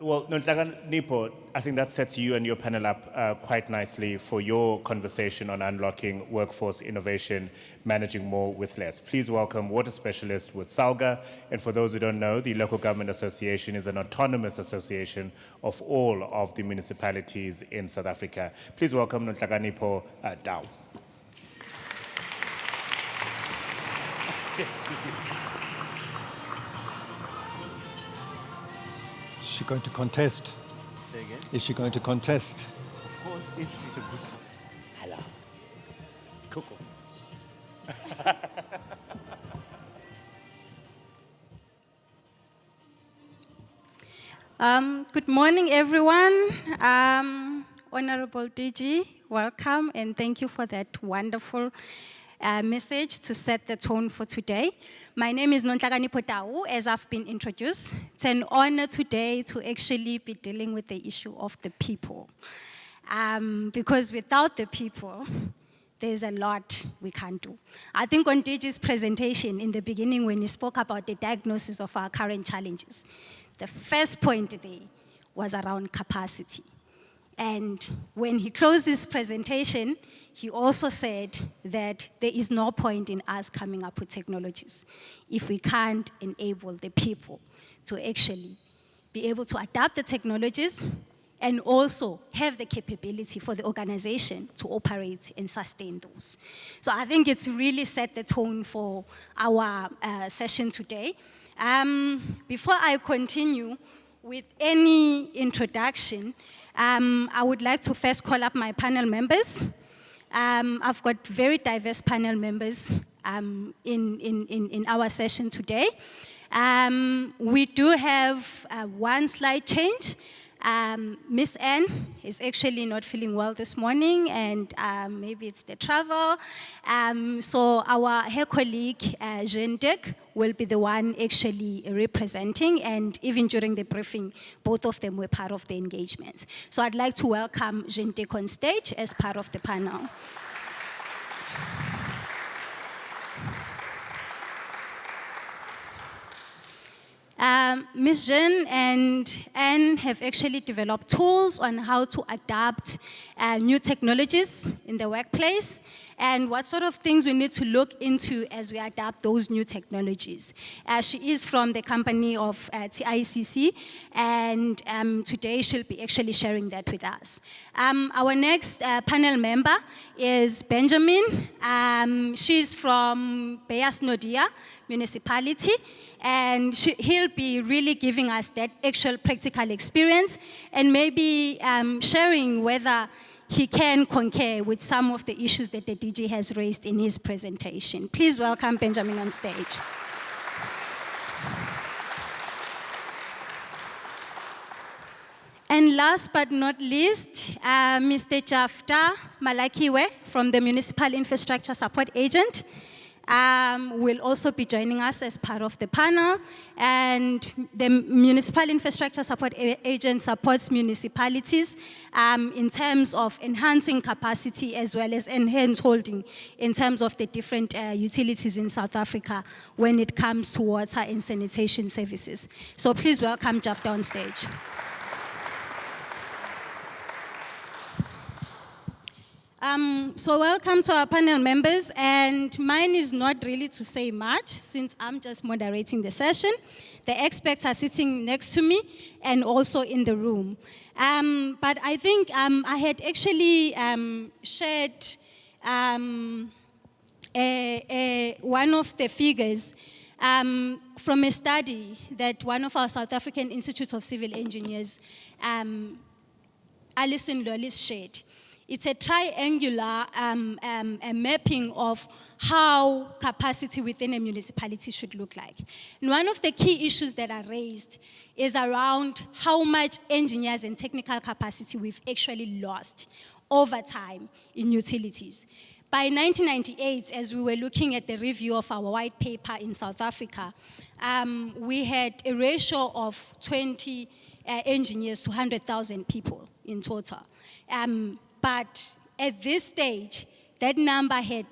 Well, Nonhlakanipho, I think that sets you and your panel up quite nicely for your conversation on unlocking workforce innovation, managing more with less. Please welcome water specialist with SALGA. And for those who don't know, the Local Government Association is an autonomous association of all of the municipalities in South Africa. Please welcome Nonhlakanipho Tau. Yes, please. Is she going to contest? Say again? Is she going to contest? Of course, if she's a good... Hello. Coco. Good morning, everyone. Honorable DG, welcome, and thank you for that wonderful message to set the tone for today. My name is Nonhlakanipho Tau, as I've been introduced. It's an honor today to actually be dealing with the issue of the people. Because without the people, there's a lot we can't do. I think on DG's presentation in the beginning when he spoke about the diagnosis of our current challenges, the first point there was around capacity. And when he closed his presentation, he also said that there is no point in us coming up with technologies if we can't enable the people to actually be able to adapt the technologies and also have the capability for the organization to operate and sustain those. So I think it's really set the tone for our session today. Before I continue with any introduction, I would like to first call up my panel members. I've got very diverse panel members in our session today. We do have one slight change. Miss Anne is actually not feeling well this morning, and maybe it's the travel. So her colleague, Jean Dick, will be the one actually representing, and even during the briefing, both of them were part of the engagement. So I'd like to welcome Jean Dick on stage as part of the panel. Ms. Jean and Anne have actually developed tools on how to adapt new technologies in the workplace and what sort of things we need to look into as we adapt those new technologies. She is from the company of TICC, and today she'll be actually sharing that with us. Our next panel member is Benjamin. She's from Beyers Municipality. And he'll be really giving us that actual practical experience and maybe sharing whether he can concur with some of the issues that the DG has raised in his presentation. Please welcome Benjamin on stage. And last but not least, Mr. Jafta Malakiwe from the Municipal Infrastructure Support Agent. Will also be joining us as part of the panel. And the Municipal Infrastructure Support Agent supports municipalities in terms of enhancing capacity as well as enhanced holding in terms of the different utilities in South Africa when it comes to water and sanitation services. So please welcome Jafta on stage. So welcome to our panel members, and mine is not really to say much since I'm just moderating the session. The experts are sitting next to me and also in the room. But I think I had actually shared one of the figures from a study that one of our South African Institute of Civil Engineers, Alison Lawless, shared. It's a triangular a mapping of how capacity within a municipality should look like. And one of the key issues that are raised is around how much engineers and technical capacity we've actually lost over time in utilities. By 1998, as we were looking at the review of our white paper in South Africa, we had a ratio of 20 engineers to 100,000 people in total. But at this stage, that number had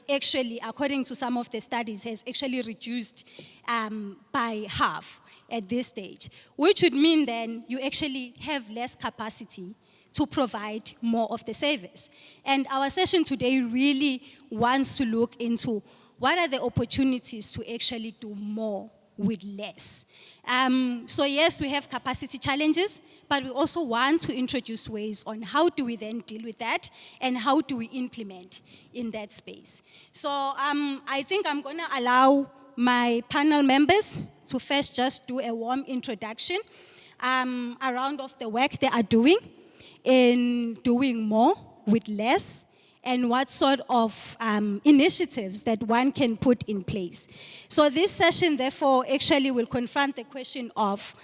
actually, according to some of the studies, has actually reduced by half at this stage, which would mean then you actually have less capacity to provide more of the service. And our session today really wants to look into what are the opportunities to actually do more with less. So yes, we have capacity challenges, but we also want to introduce ways on how do we then deal with that and how do we implement in that space. So I think I'm gonna allow my panel members to first just do a warm introduction around of the work they are doing in doing more with less, and what sort of initiatives that one can put in place. So this session, therefore, actually will confront the question of,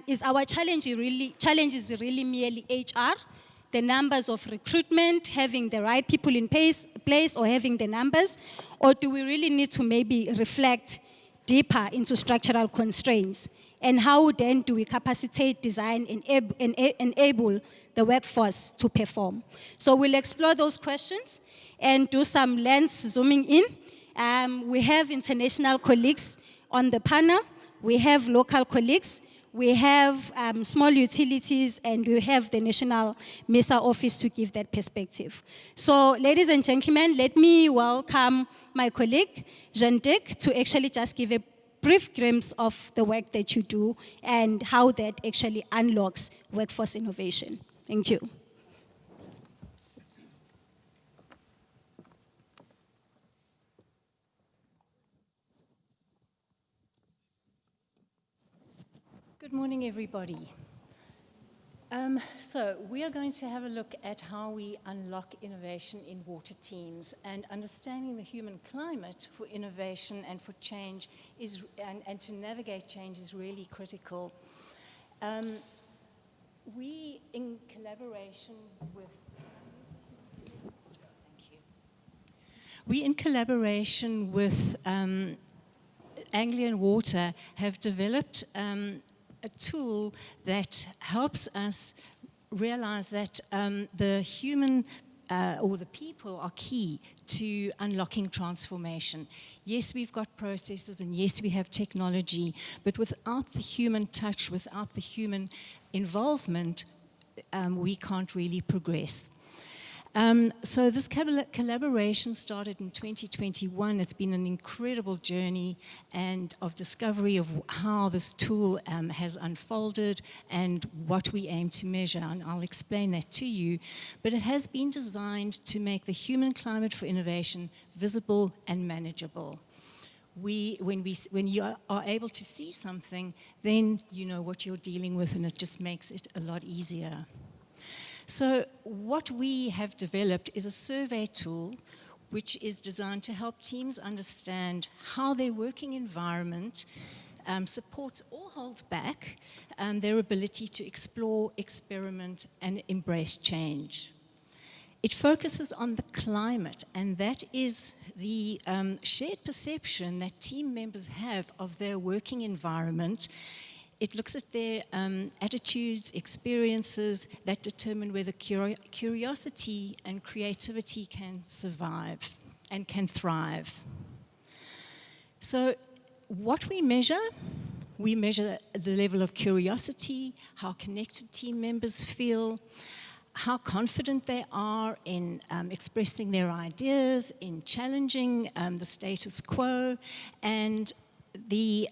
is our challenge really merely HR, the numbers of recruitment, having the right people in place, or having the numbers, or do we really need to maybe reflect deeper into structural constraints? And how then do we capacitate, design, and enable the workforce to perform? So we'll explore those questions and do some lens zooming in. We have international colleagues on the panel. We have local colleagues. We have small utilities, and we have the National MISA office to give that perspective. So ladies and gentlemen, let me welcome my colleague, Jean-Dick, to actually just give a brief glimpse of the work that you do and how that actually unlocks workforce innovation. Thank you. Good morning, everybody. So we are going to have a look at how we unlock innovation in water teams, and understanding the human climate for innovation and for change is, and to navigate change is really critical. We, in collaboration with Anglian Water have developed a tool that helps us realize that the human or the people are key to unlocking transformation. Yes, we've got processes, and yes, we have technology, but without the human touch, without the human involvement, we can't really progress. So this collaboration started in 2021. It's been an incredible journey and of discovery of how this tool has unfolded and what we aim to measure, and I'll explain that to you. But it has been designed to make the human climate for innovation visible and manageable. When you are able to see something, then you know what you're dealing with, and it just makes it a lot easier. So what we have developed is a survey tool which is designed to help teams understand how their working environment supports or holds back their ability to explore, experiment, and embrace change. It focuses on the climate, and that is the shared perception that team members have of their working environment. It looks at their attitudes, experiences that determine whether curiosity and creativity can survive and can thrive. So what we measure the level of curiosity, how connected team members feel, how confident they are in expressing their ideas, in challenging the status quo, and the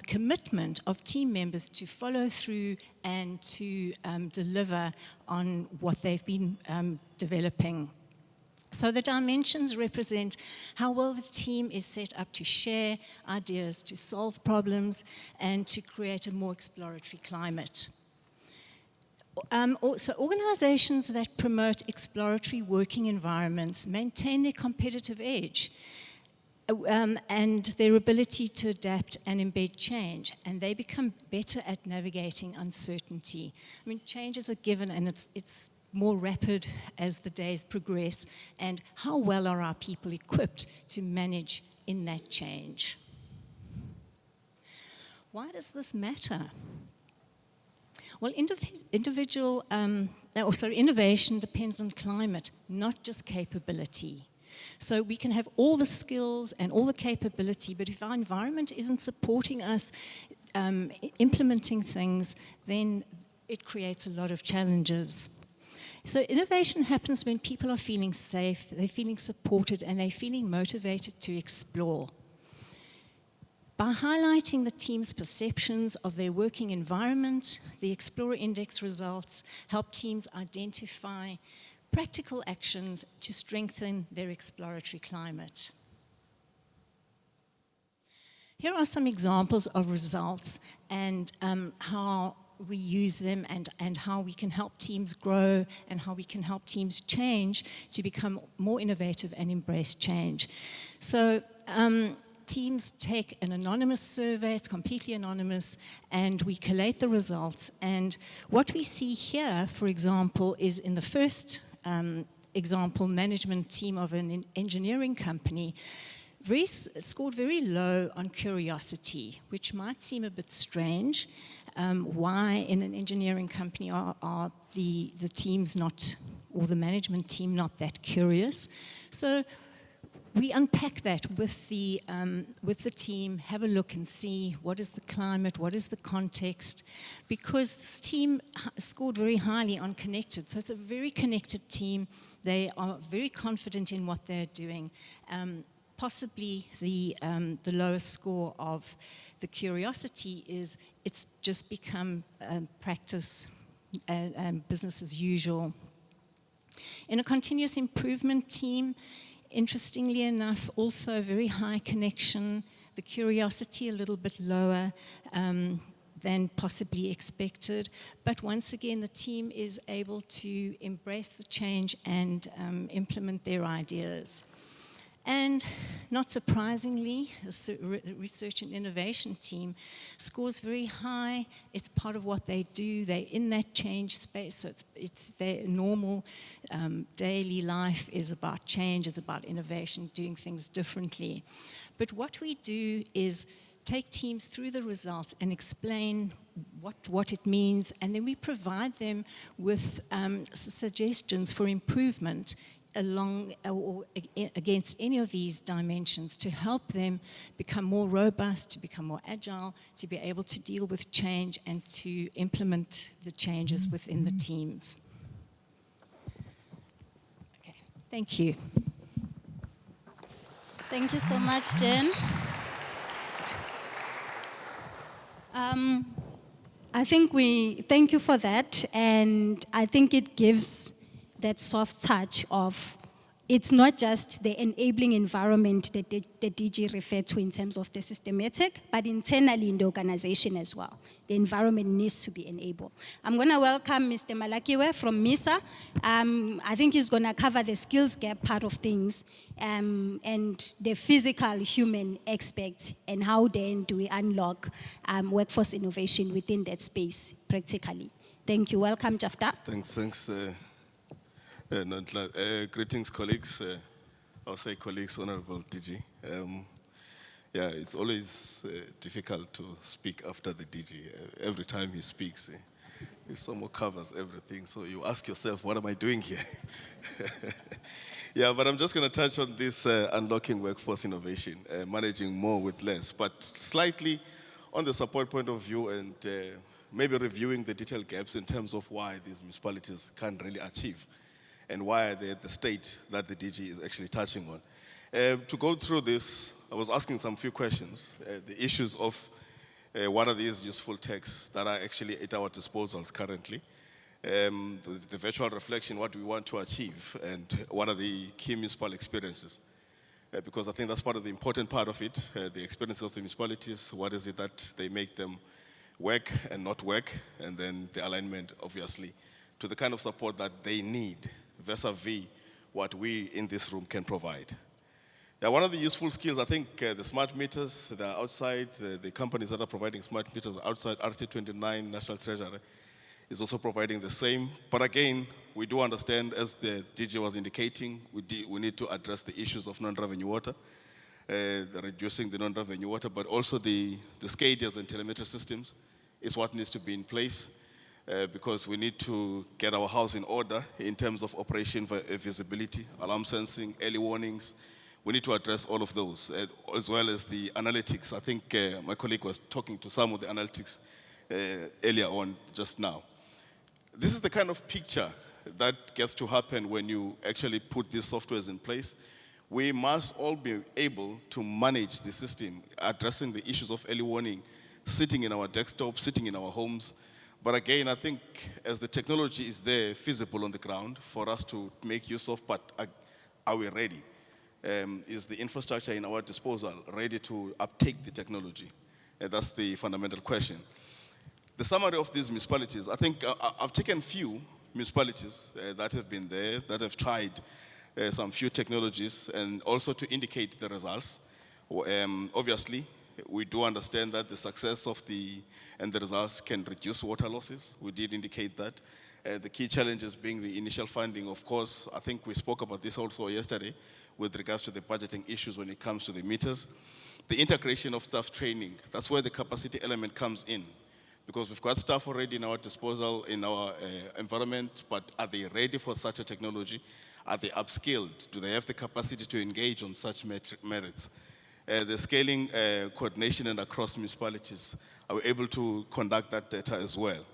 commitment of team members to follow through and to deliver on what they've been developing. So the dimensions represent how well the team is set up to share ideas, to solve problems, and to create a more exploratory climate. So organizations that promote exploratory working environments maintain their competitive edge and their ability to adapt and embed change, and they become better at navigating uncertainty. I mean, change is a given, and it's more rapid as the days progress, and how well are our people equipped to manage in that change? Why does this matter? Well, innovation depends on climate, not just capability. So we can have all the skills and all the capability, but if our environment isn't supporting us implementing things, then it creates a lot of challenges. So innovation happens when people are feeling safe, they're feeling supported, and they're feeling motivated to explore. By highlighting the team's perceptions of their working environment, the Explorer Index results help teams identify practical actions to strengthen their exploratory climate. Here are some examples of results and how we use them and how we can help teams grow and how we can help teams change to become more innovative and embrace change. So teams take an anonymous survey, it's completely anonymous, and we collate the results. And what we see here, for example, is in the first example, management team of an engineering company scored very low on curiosity, which might seem a bit strange. Why in an engineering company are the teams not, or the management team not that curious? So we unpack that with the team, have a look and see what is the climate, what is the context, because this team scored very highly on connected. So it's a very connected team. They are very confident in what they're doing. Possibly the lowest score of the curiosity is it's just become practice and business as usual. In a continuous improvement team, interestingly enough, also very high connection, the curiosity a little bit lower than possibly expected. But once again, the team is able to embrace the change and implement their ideas. And not surprisingly, the research and innovation team scores very high. It's part of what they do. They're in that change space, so it's their normal daily life is about change, is about innovation, doing things differently. But what we do is take teams through the results and explain what it means, and then we provide them with suggestions for improvement along or against any of these dimensions to help them become more robust, to become more agile, to be able to deal with change and to implement the changes within the teams. Okay, thank you. Thank you so much, Jen. I think thank you for that, and I think it gives that soft touch of, it's not just the enabling environment that the DG referred to in terms of the systematic, but internally in the organization as well. The environment needs to be enabled. I'm going to welcome Mr. Malakiwe from MISA. I think he's going to cover the skills gap part of things and the physical human aspect and how then do we unlock workforce innovation within that space practically. Thank you. Welcome, Jafta. Thanks. Greetings, colleagues. I'll say colleagues, Honorable DG. Yeah, it's always difficult to speak after the DG. Every time he speaks, he somewhat covers everything. So you ask yourself, what am I doing here? Yeah, but I'm just going to touch on this unlocking workforce innovation, managing more with less, but slightly on the support point of view and maybe reviewing the detailed gaps in terms of why these municipalities can't really achieve and why they're at the state that the DG is actually touching on. To go through this, I was asking some few questions. The issues of what are these useful techs that are actually at our disposals currently, the virtual reflection, what do we want to achieve, and what are the key municipal experiences? Because I think that's part of the important part of it, the experiences of the municipalities, what is it that they make them work and not work, and then the alignment, obviously, to the kind of support that they need, vis-a-vis what we in this room can provide. Yeah, one of the useful skills, I think the smart meters that are outside, the companies that are providing smart meters outside RT29 National Treasury is also providing the same. But again, we do understand, as the DG was indicating, we need to address the issues of non-revenue water, reducing the non-revenue water, but also the SCADAs and telemetry systems is what needs to be in place. because we need to get our house in order in terms of operation visibility, alarm sensing, early warnings. We need to address all of those, as well as the analytics. I think my colleague was talking to some of the analytics earlier on just now. This is the kind of picture that gets to happen when you actually put these softwares in place. We must all be able to manage the system, addressing the issues of early warning, sitting in our desktop, sitting in our homes. But again, I think as the technology is there, feasible on the ground for us to make use of, but are we ready? Is the infrastructure in our disposal ready to uptake the technology? That's the fundamental question. The summary of these municipalities, I think I've taken few municipalities that have been there, that have tried some few technologies, and also to indicate the results. Obviously, we do understand that the success of the results can reduce water losses. We did indicate that. The key challenges being the initial funding, of course. I think we spoke about this also yesterday with regards to the budgeting issues when it comes to the meters. The integration of staff training, that's where the capacity element comes in. Because we've got staff already in our disposal, in our environment, but are they ready for such a technology? Are they upskilled? Do they have the capacity to engage on such merits? The scaling coordination and across municipalities, are we able to conduct that data as well?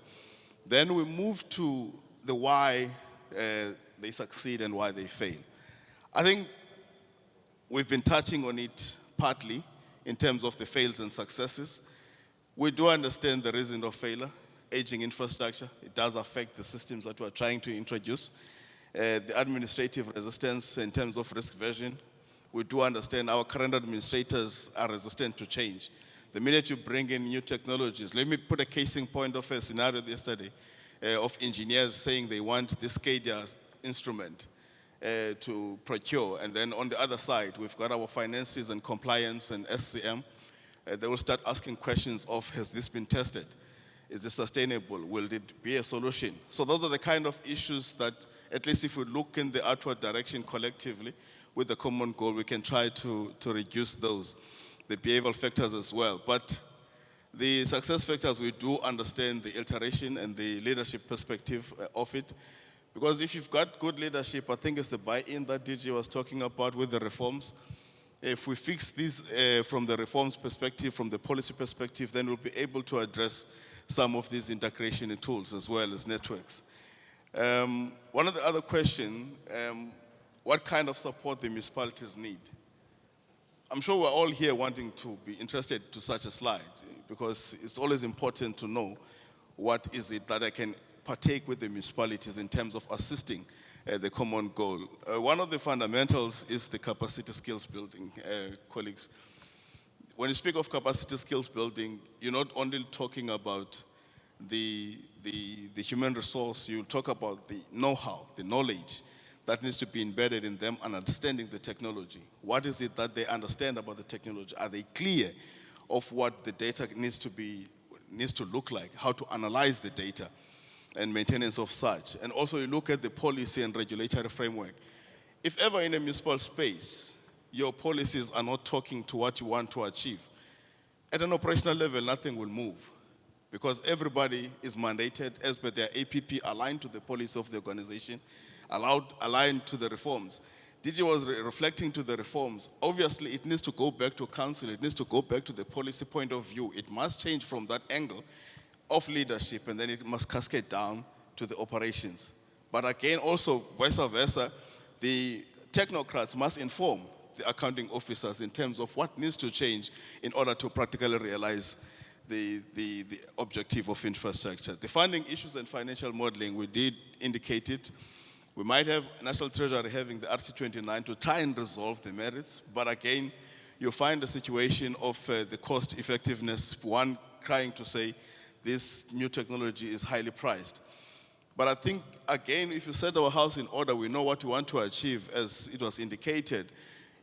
Then we move to the why they succeed and why they fail. I think we've been touching on it partly in terms of the fails and successes. We do understand the reason of failure, aging infrastructure. It does affect the systems that we're trying to introduce. The administrative resistance in terms of risk version. We do understand our current administrators are resistant to change. The minute you bring in new technologies, let me put a case in point of a scenario yesterday of engineers saying they want this SCADA instrument to procure. And then on the other side, we've got our finances and compliance and SCM. They will start asking questions of, has this been tested? Is this sustainable? Will it be a solution? So those are the kind of issues that, at least if we look in the outward direction collectively, with the common goal, we can try to reduce those. The behavioral factors as well. But the success factors, we do understand the iteration and the leadership perspective of it. Because if you've got good leadership, I think it's the buy-in that DJ was talking about with the reforms. If we fix these from the reforms perspective, from the policy perspective, then we'll be able to address some of these integration tools as well as networks. One of the other questions, what kind of support the municipalities need? I'm sure we're all here wanting to be interested to such a slide because it's always important to know what is it that I can partake with the municipalities in terms of assisting the common goal. One of the fundamentals is the capacity skills building, colleagues. When you speak of capacity skills building, you're not only talking about the human resource, you talk about the know-how, the knowledge that needs to be embedded in them and understanding the technology. What is it that they understand about the technology? Are they clear of what the data needs to look like, how to analyze the data and maintenance of such? And also you look at the policy and regulatory framework. If ever in a municipal space, your policies are not talking to what you want to achieve, at an operational level, nothing will move because everybody is mandated as per their APP aligned to the policy of the organization, aligned to the reforms. DG was reflecting to the reforms. Obviously, it needs to go back to council. It needs to go back to the policy point of view. It must change from that angle of leadership, and then it must cascade down to the operations. But again, also vice versa, the technocrats must inform the accounting officers in terms of what needs to change in order to practically realize the objective of infrastructure. The funding issues and financial modeling, we did indicate it. We might have National Treasury having the RT29 to try and resolve the merits, but again, you find the situation of the cost effectiveness, one trying to say this new technology is highly priced. But I think, again, if you set our house in order, we know what we want to achieve, as it was indicated.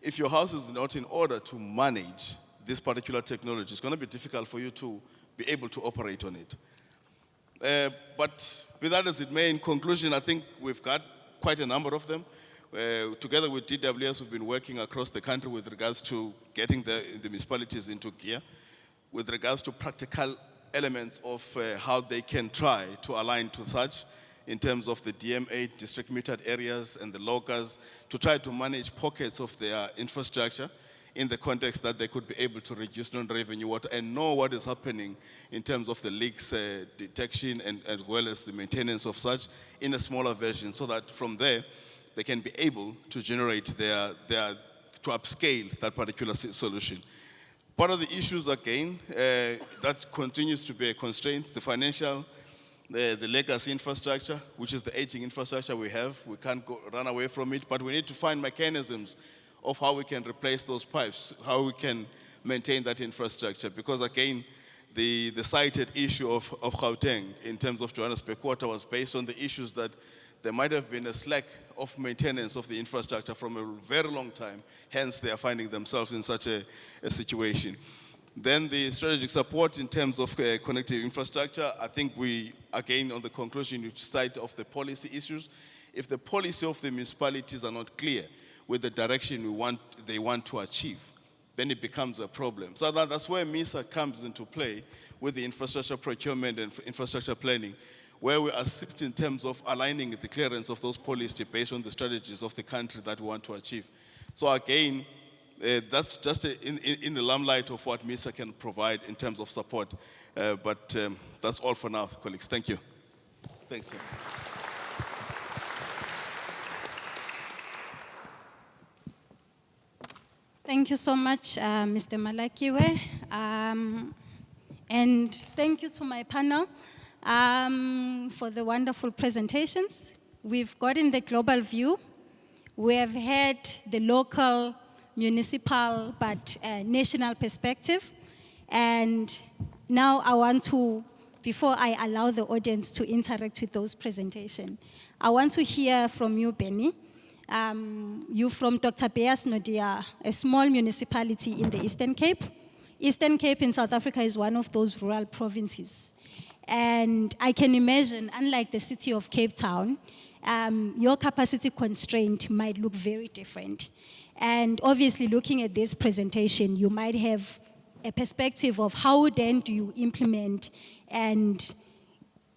If your house is not in order to manage this particular technology, it's going to be difficult for you to be able to operate on it. But with that as it may, in conclusion, I think we've got quite a number of them. Together with DWS, we've been working across the country with regards to getting the municipalities into gear, with regards to practical elements of how they can try to align to such in terms of the DMA, district metered areas, and the lockers, to try to manage pockets of their infrastructure in the context that they could be able to reduce non-revenue water and know what is happening in terms of the leaks detection and as well as the maintenance of such in a smaller version, so that from there they can be able to generate to upscale that particular solution. Part of the issues again, that continues to be a constraint, the financial, the legacy infrastructure, which is the aging infrastructure we have. We can't run away from it, but we need to find mechanisms of how we can replace those pipes, how we can maintain that infrastructure. Because again, the cited issue of Gauteng in terms of Johannesburg Quarter was based on the issues that there might have been a slack of maintenance of the infrastructure from a very long time. Hence, they are finding themselves in such a situation. Then the strategic support in terms of connective infrastructure, I think we, again, on the conclusion, you cite of the policy issues. If the policy of the municipalities are not clear with the direction they want to achieve, then it becomes a problem. So that's where MISA comes into play with the infrastructure procurement and infrastructure planning, where we assist in terms of aligning the clearance of those policies based on the strategies of the country that we want to achieve. So again, that's just in the limelight of what MISA can provide in terms of support. But that's all for now, colleagues. Thank you. Thanks. Sir. Thank you so much, Mr. Malakiwe. And thank you to my panel for the wonderful presentations. We've gotten the global view. We have had the local, municipal, but national perspective. And now I want to, before I allow the audience to interact with those presentations, I want to hear from you, Benny. You from Dr. Beyers, Naude, a small municipality in the Eastern Cape. Eastern Cape in South Africa is one of those rural provinces. And I can imagine, unlike the city of Cape Town, your capacity constraint might look very different. And obviously, looking at this presentation, you might have a perspective of how then do you implement and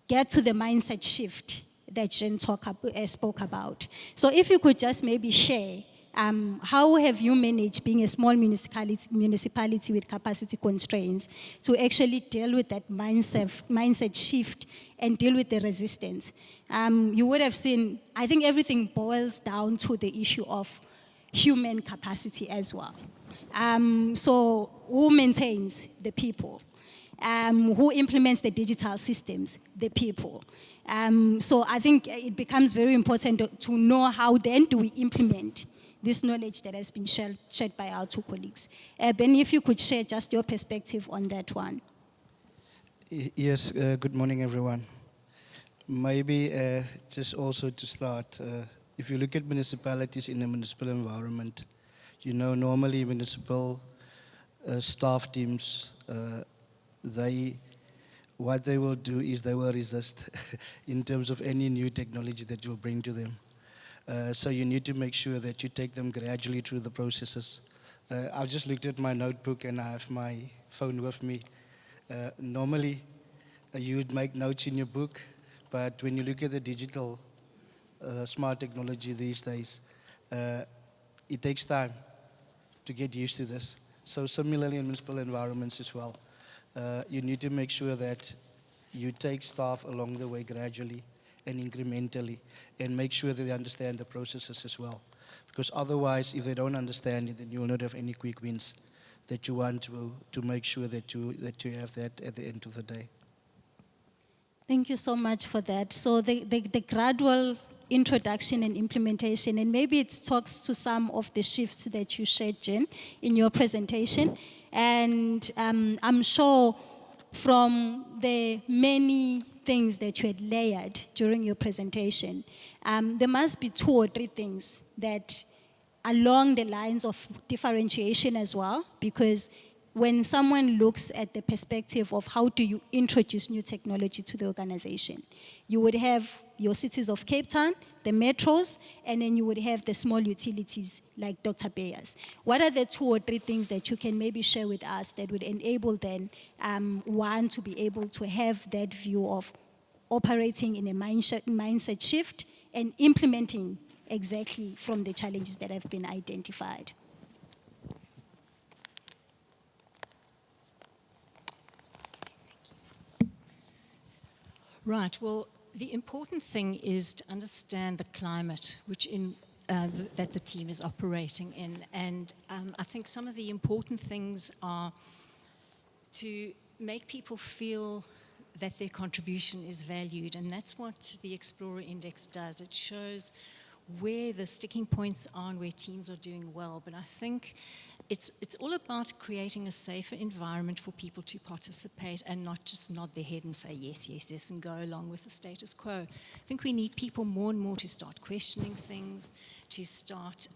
get to the mindset shift that Jen spoke about. So if you could just maybe share, how have you managed being a small municipality with capacity constraints to actually deal with that mindset shift and deal with the resistance? You would have seen, I think everything boils down to the issue of human capacity as well. So who maintains? The people. Who implements the digital systems? The people. So I think it becomes very important to know how then do we implement this knowledge that has been shared by our two colleagues. Benny, if you could share just your perspective on that one. Yes, good morning, everyone. Maybe just also to start, if you look at municipalities in a municipal environment, you know, normally municipal staff teams, what they will do is they will resist in terms of any new technology that you'll bring to them. So you need to make sure that you take them gradually through the processes. I've just looked at my notebook and I have my phone with me. Normally, you would make notes in your book, but when you look at the digital smart technology these days, it takes time to get used to this. So similarly in municipal environments as well. You need to make sure that you take staff along the way gradually and incrementally and make sure that they understand the processes as well. Because otherwise, if they don't understand it, then you will not have any quick wins that you want to make sure that you have that at the end of the day. Thank you so much for that. So the gradual introduction and implementation, and maybe it talks to some of the shifts that you shared, Jen, in your presentation. And I'm sure from the many things that you had layered during your presentation, there must be 2 or 3 things that along the lines of differentiation as well, because when someone looks at the perspective of how do you introduce new technology to the organization, you would have your cities of Cape Town, the metros, and then you would have the small utilities like Dr. Beyers. What are the 2 or 3 things that you can maybe share with us that would enable then one to be able to have that view of operating in a mindset shift and implementing exactly from the challenges that have been identified? Right, well, the important thing is to understand the climate that the team is operating in. And I think some of the important things are to make people feel that their contribution is valued. And that's what the Explorer Index does. It shows where the sticking points are and where teams are doing well. But I think it's all about creating a safer environment for people to participate and not just nod their head and say yes, yes, yes, and go along with the status quo. I think we need people more and more to start questioning things, to start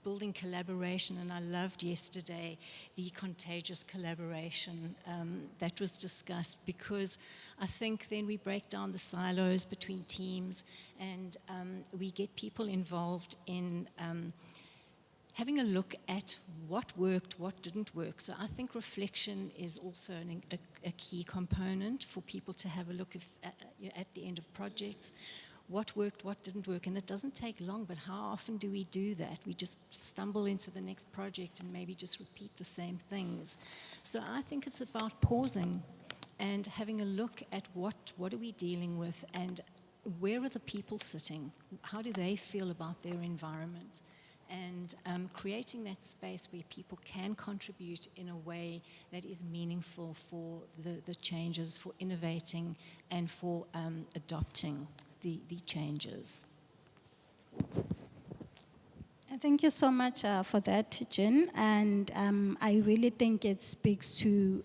building collaboration. And I loved yesterday the contagious collaboration that was discussed, because I think then we break down the silos between teams and we get people involved in having a look at what worked, what didn't work. So I think reflection is also a key component for people to have a look at the end of projects. What worked, what didn't work, and it doesn't take long, but how often do we do that? We just stumble into the next project and maybe just repeat the same things. So I think it's about pausing and having a look at what are we dealing with and where are the people sitting? How do they feel about their environment? And creating that space where people can contribute in a way that is meaningful for the changes, for innovating and for adopting the changes. Thank you so much for that, Jen. And I really think it speaks to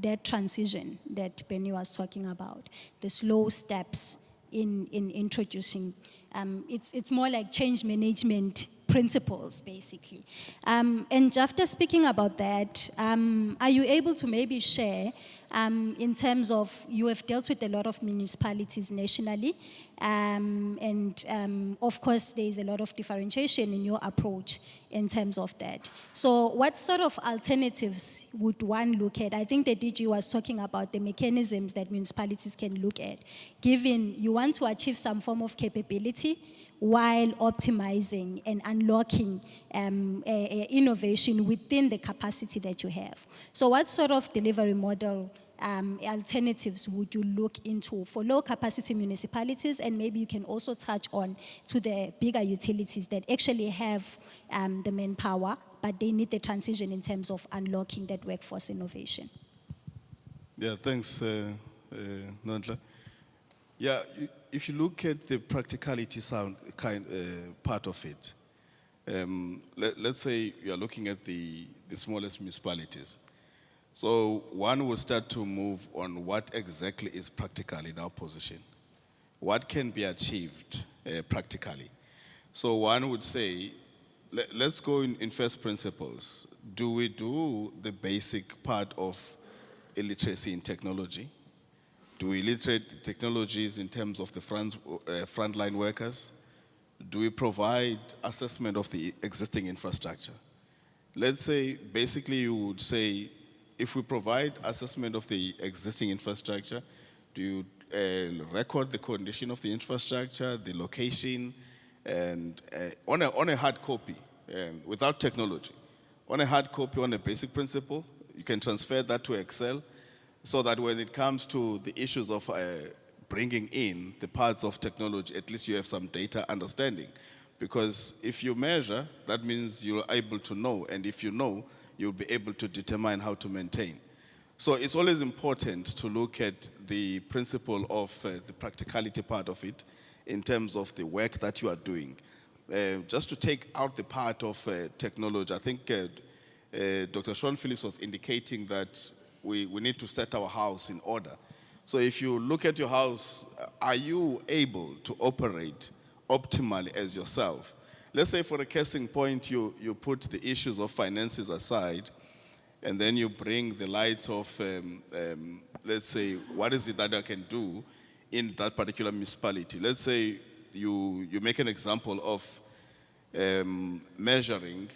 that transition that Benny was talking about, the slow steps in introducing. It's more like change management principles, basically. And Jafta, speaking about that, are you able to maybe share in terms of, you have dealt with a lot of municipalities nationally, and of course there is a lot of differentiation in your approach in terms of that. So what sort of alternatives would one look at? I think the DG was talking about the mechanisms that municipalities can look at, given you want to achieve some form of capability while optimizing and unlocking innovation within the capacity that you have. So what sort of delivery model alternatives would you look into for low capacity municipalities, and maybe you can also touch on to the bigger utilities that actually have the manpower, but they need the transition in terms of unlocking that workforce innovation? Yeah, thanks, Nonhla. Yeah, if you look at the practicality part of it, let's say you are looking at the smallest municipalities. So one will start to move on what exactly is practical in our position. What can be achieved practically? So one would say, let's go in first principles. Do we do the basic part of illiteracy in technology? Do we literate technologies in terms of the frontline workers? Do we provide assessment of the existing infrastructure? Let's say, basically you would say, if we provide assessment of the existing infrastructure, do you record the condition of the infrastructure, the location, and on a hard copy, without technology, on a hard copy, on a basic principle, you can transfer that to Excel, so that when it comes to the issues of bringing in the parts of technology, at least you have some data understanding. Because if you measure, that means you're able to know, and if you know, you'll be able to determine how to maintain. So it's always important to look at the principle of the practicality part of it in terms of the work that you are doing. Just to take out the part of technology, I think Dr. Sean Phillips was indicating that we need to set our house in order. So if you look at your house, are you able to operate optimally as yourself? Let's say for a casing point, you put the issues of finances aside, and then you bring the lights of, let's say, what is it that I can do in that particular municipality. Let's say you make an example of measuring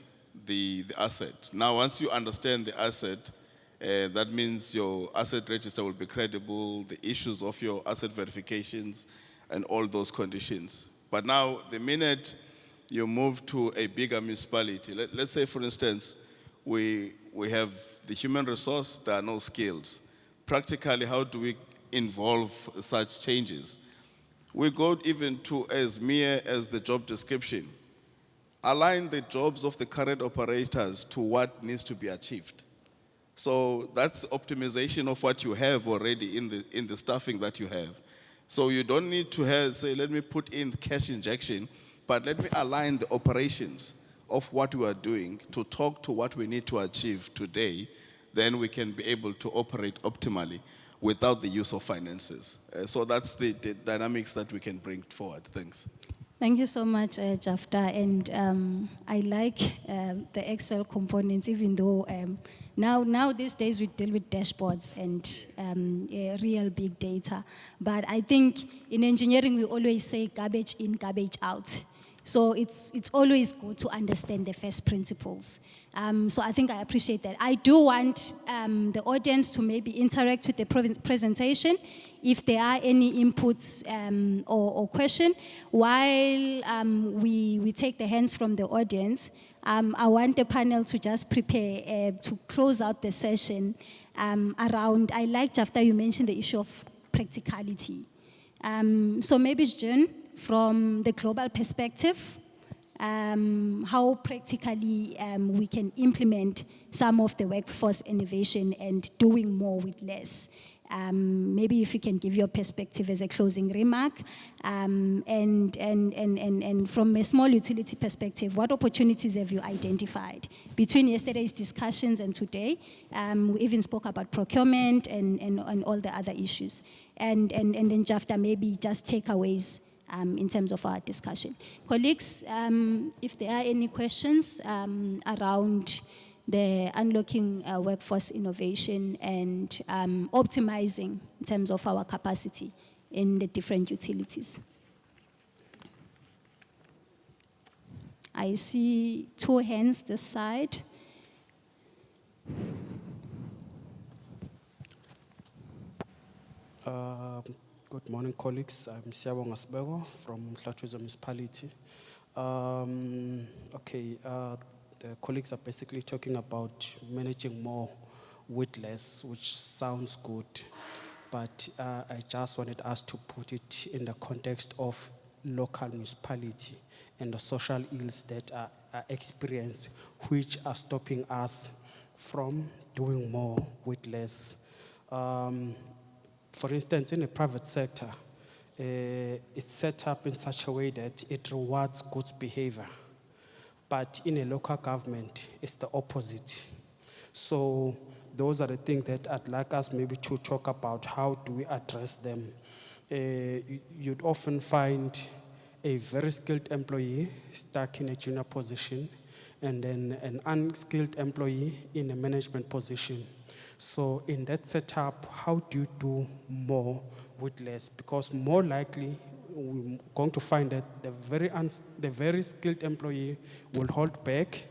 the asset. Now, once you understand the asset, that means your asset register will be credible, the issues of your asset verifications, and all those conditions. But now, the minute you move to a bigger municipality, let's say, for instance, we have the human resource, there are no skills. Practically, how do we involve such changes? We go even to as mere as the job description. Align the jobs of the current operators to what needs to be achieved. So that's optimization of what you have already in the staffing that you have. So you don't need to say, let me put in cash injection, but let me align the operations of what we are doing to talk to what we need to achieve today. Then we can be able to operate optimally without the use of finances. So that's the dynamics that we can bring forward. Thanks. Thank you so much, Jafta. And I like the Excel components, even though now these days we deal with dashboards and real big data. But I think in engineering, we always say garbage in, garbage out. So it's always good to understand the first principles. So I think I appreciate that. I do want the audience to maybe interact with the presentation if there are any inputs or question. While we take the hands from the audience, I want the panel to just prepare to close out the session around, I like, Jafta, you mentioned the issue of practicality. So maybe, John, from the global perspective, how practically we can implement some of the workforce innovation and doing more with less. Maybe if you can give your perspective as a closing remark, and from a small utility perspective, what opportunities have you identified between yesterday's discussions and today? We even spoke about procurement and all the other issues. And then Jafta, maybe just takeaways in terms of our discussion. Colleagues, if there are any questions around the unlocking workforce innovation and optimizing in terms of our capacity in the different utilities. I see 2 hands this side. Good morning, colleagues. I'm Siabonga Sbego from Mhlathuzo Municipality. The colleagues are basically talking about managing more with less, which sounds good, but I just wanted us to put it in the context of local municipality and the social ills that are experienced, which are stopping us from doing more with less. For instance, in the private sector, it's set up in such a way that it rewards good behavior. But in a local government, it's the opposite. So those are the things that I'd like us maybe to talk about. How do we address them? You'd often find a very skilled employee stuck in a junior position and then an unskilled employee in a management position. So in that setup, how do you do more with less? Because more likely, we're going to find that the very skilled employee will hold back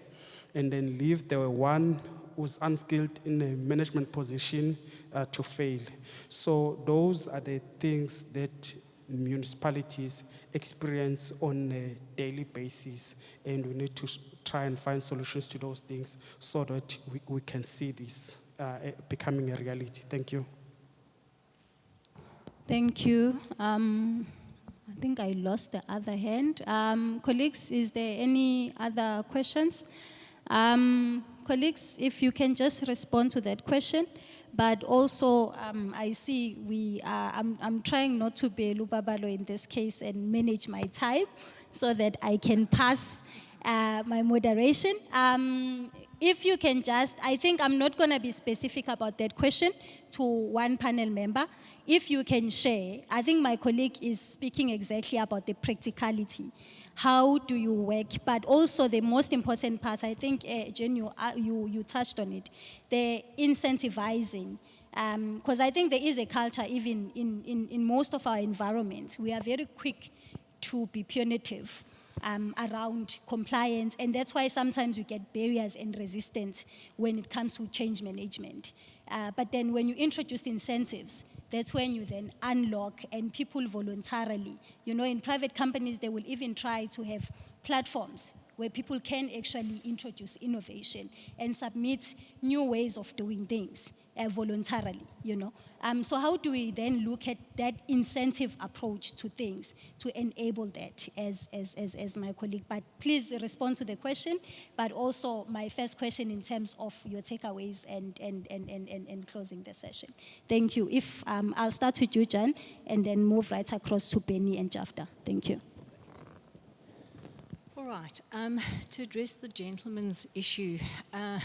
and then leave the one who's unskilled in a management position to fail. So those are the things that municipalities experience on a daily basis, and we need to try and find solutions to those things so that we can see this becoming a reality. Thank you. Thank you. I think I lost the other hand. Colleagues, is there any other questions? Colleagues, if you can just respond to that question, but also I see I'm trying not to be Lubabalo in this case and manage my time so that I can pass my moderation. If you can just, I think I'm not going to be specific about that question to one panel member. If you can share, I think my colleague is speaking exactly about the practicality. How do you work? But also the most important part, I think, Jen, you touched on it, the incentivizing. Because I think there is a culture even in most of our environments. We are very quick to be punitive around compliance, and that's why sometimes we get barriers and resistance when it comes to change management. But then when you introduce incentives, that's when you then unlock and people voluntarily, in private companies, they will even try to have platforms where people can actually introduce innovation and submit new ways of doing things voluntarily, So how do we then look at that incentive approach to things to enable that as my colleague? But please respond to the question, but also my first question in terms of your takeaways and closing the session. Thank you. If I'll start with you, Jan, and then move right across to Benny and Jafta. Thank you. All right, to address the gentleman's issue, I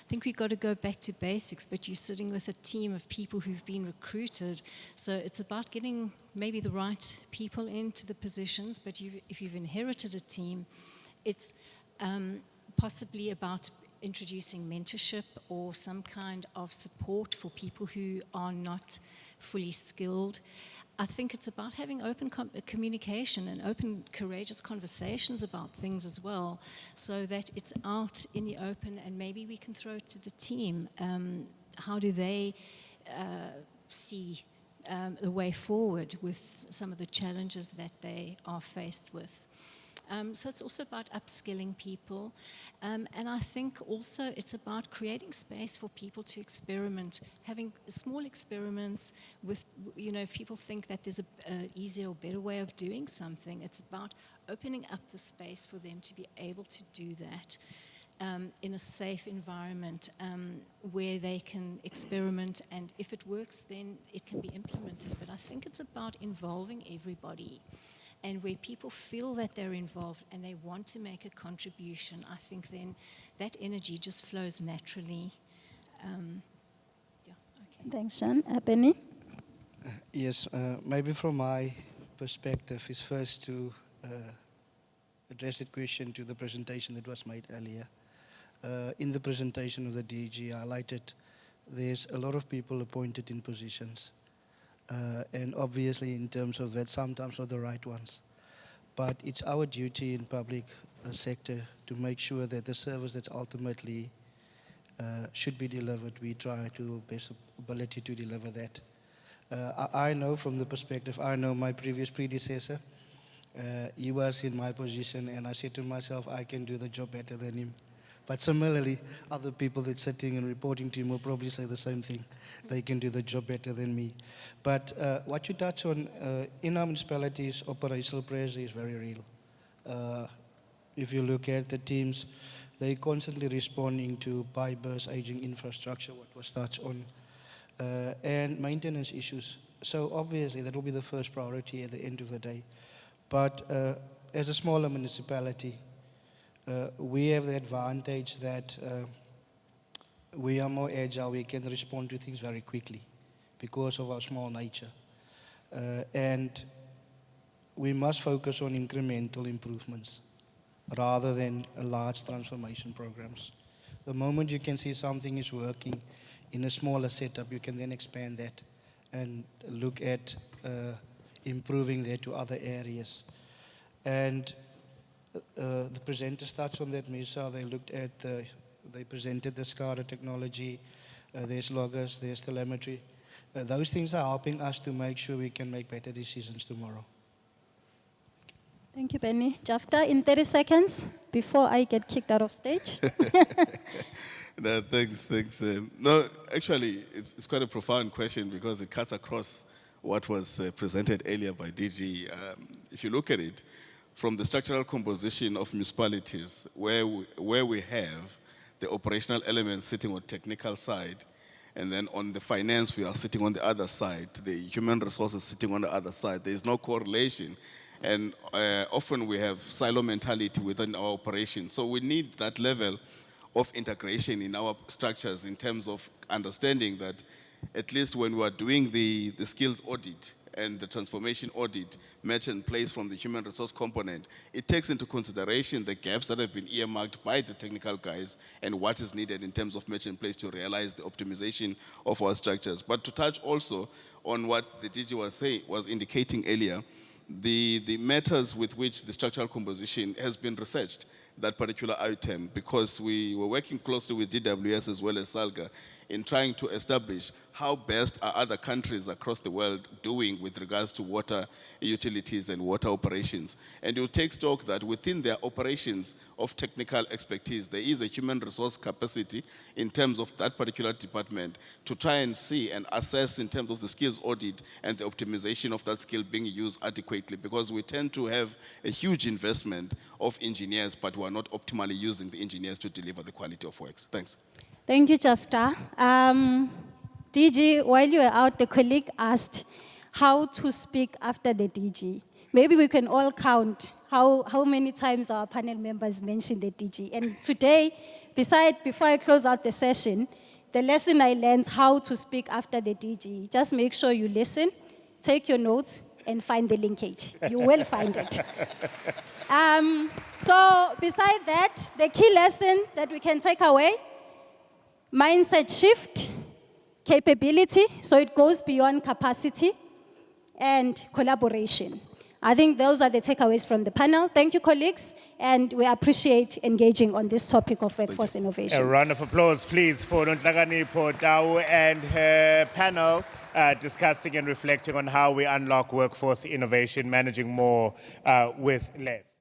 think we've got to go back to basics, but you're sitting with a team of people who've been recruited, so it's about getting maybe the right people into the positions, but if you've inherited a team, it's possibly about introducing mentorship or some kind of support for people who are not fully skilled. I think it's about having open communication and open, courageous conversations about things as well, so that it's out in the open, and maybe we can throw it to the team. How do they see the way forward with some of the challenges that they are faced with? So it's also about upskilling people. And I think also it's about creating space for people to experiment, having small experiments with, if people think that there's an easier or better way of doing something, it's about opening up the space for them to be able to do that in a safe environment where they can experiment, and if it works, then it can be implemented. But I think it's about involving everybody. And where people feel that they're involved and they want to make a contribution, I think then that energy just flows naturally. Okay. Thanks, Jan. Benny? Yes, maybe from my perspective is first to address that question to the presentation that was made earlier. In the presentation of the DG, I highlighted there's a lot of people appointed in positions. And obviously in terms of that, sometimes not the right ones. But it's our duty in public sector to make sure that the service that's ultimately should be delivered, we try to best ability to deliver that. I know from the perspective, I know my previous predecessor, he was in my position, and I said to myself, I can do the job better than him. But similarly, other people that's sitting and reporting to him will probably say the same thing. They can do the job better than me. But what you touch on, in our municipalities, operational pressure is very real. If you look at the teams, they're constantly responding to by-burst aging infrastructure, what was touched on, and maintenance issues. So obviously, that will be the first priority at the end of the day. But as a smaller municipality, we have the advantage that we are more agile. We can respond to things very quickly because of our small nature. And we must focus on incremental improvements rather than large transformation programs. The moment you can see something is working in a smaller setup, you can then expand that and look at improving that to other areas. And the presenters touched on that, MISA. They looked at, they presented the SCADA technology. There's loggers, there's telemetry. Those things are helping us to make sure we can make better decisions tomorrow. Thank you, Benny. Jafta, in 30 seconds, before I get kicked out of stage. No, thanks. No, actually, it's quite a profound question because it cuts across what was presented earlier by DG. If you look at it, from the structural composition of municipalities, where we have the operational elements sitting on the technical side, and then on the finance, we are sitting on the other side, the human resources sitting on the other side. There is no correlation. And often we have silo mentality within our operation. So we need that level of integration in our structures in terms of understanding that at least when we are doing the skills audit, and the transformation audit match and place from the human resource component, it takes into consideration the gaps that have been earmarked by the technical guys and what is needed in terms of match and place to realize the optimization of our structures. But to touch also on what the DG was indicating earlier, the matters with which the structural composition has been researched, that particular item, because we were working closely with DWS as well as SALGA in trying to establish how best are other countries across the world doing with regards to water utilities and water operations. And you'll take stock that within their operations of technical expertise, there is a human resource capacity in terms of that particular department to try and see and assess in terms of the skills audit and the optimization of that skill being used adequately, because we tend to have a huge investment of engineers, but we are not optimally using the engineers to deliver the quality of works. Thanks. Thank you, Jafta. DG, while you were out, the colleague asked how to speak after the DG. Maybe we can all count how many times our panel members mentioned the DG. And today, before I close out the session, the lesson I learned how to speak after the DG. Just make sure you listen, take your notes, and find the linkage. You will find it. So beside that, the key lesson that we can take away, mindset shift, capability, so it goes beyond capacity, and collaboration. I think those are the takeaways from the panel. Thank you, colleagues, and we appreciate engaging on this topic of workforce innovation. A round of applause, please, for Nonhlakanipho Tau and her panel discussing and reflecting on how we unlock workforce innovation, managing more with less.